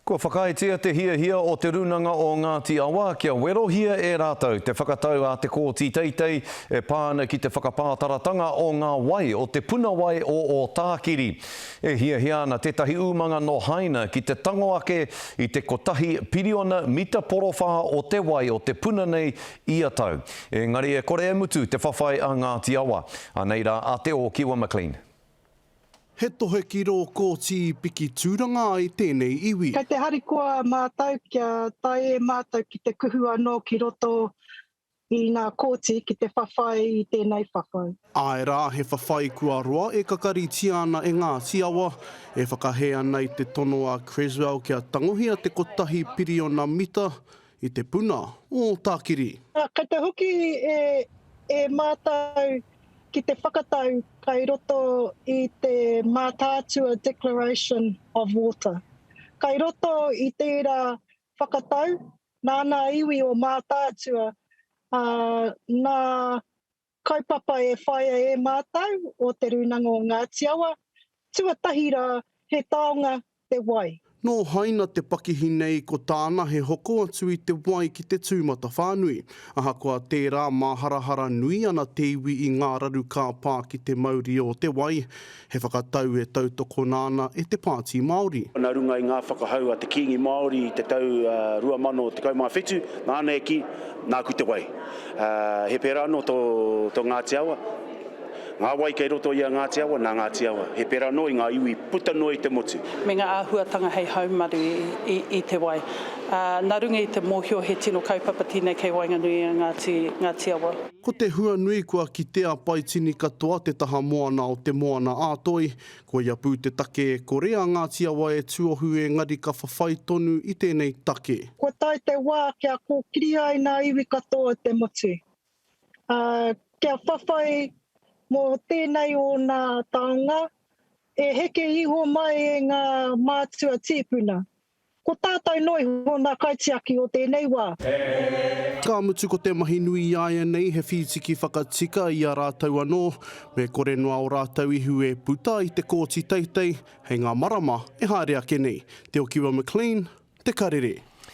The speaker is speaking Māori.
Ko whakaitea te hia o te runanga o Ngāti Awa, kia wero hia e rātou, te whakatau a te kōti teitei, e pāna ki te whakapātaratanga o ngā wai, o te puna wai o Tākiri. E hia ana tētahi umanga no haina ki te tango ake i te kotahi piriona mita porowha o te wai o te puna nei ia tau. Engari e kore e mutu te whawhai a Ngāti Awa. Anei rā, a te o Kiwa McLean. He tohe ki rō kōti piki tūranga i tēnei iwi. Kei te harikoa mātou kia tae mātou ki te kuhu anō ki roto i ngā kōti ki te whawhai i tēnei whawhai. Ai rā, he whawhai kua roa e kakariti ana e Ngāti Awa, e whakahea nei te tono a Creswell kia tangohia te kotahi piriona mita i te puna o Tākiri. Kei te hoki e mātou ki te whakatau kai roto i te Mātātua Declaration of Water. Kai roto i tērā whakatau, nāna iwi o Mātātua, nā kaupapa e whaia e mātou o te runanga o Ngāti Awa, tuatahi rā he taonga te wai. Nō haina te pakihi nei ko tāna he hoko atu i te wai ki te tūmata whānui. Ahakoa tērā māharahara nui ana te iwi i ngā raru ka pā ki te mauri o te wai. He whakatau e tautoko nāna e te Pāti Māori. Nā runga i ngā whakahau a te kingi Māori te tau rua mano te kaumāwhetu, nāna e ki nā ku te wai. He pērā anō tō Ngāti Awa. Ngā wai kei roto i a Ngāti Awa, nā Ngāti Awa. He pērā no i ngā iwi puta no i te motu. Me ngā āhuatanga hei haumaru i te wai. Nā runga i te mōhio he tino kaupapa tīnei kei Wainganui a Ngāti Awa. Ko te hua nui kua kitea paitini katoa te taha moana o te moana ātoi. Ko ia pū te take e korea Ngāti Awa e tuohu e ngari ka whawhai tonu i tēnei take. Ko tai te wā kia kōkiri ai nā iwi katoa te motu. Kia whawhai mō tēnei o ngā taonga, e heke iho mai e ngā mātua tīpuna. Ko tātou noi ho ngā kaitiaki o tēnei wā. Ka mutu ko te mahi nui aia nei he whitiki whakatika i a rātou anō, me kore noa o rātou ihu e puta i te kōti teitei, hei ngā marama e haere ake nei. Te o Kiwa McLean, te karere.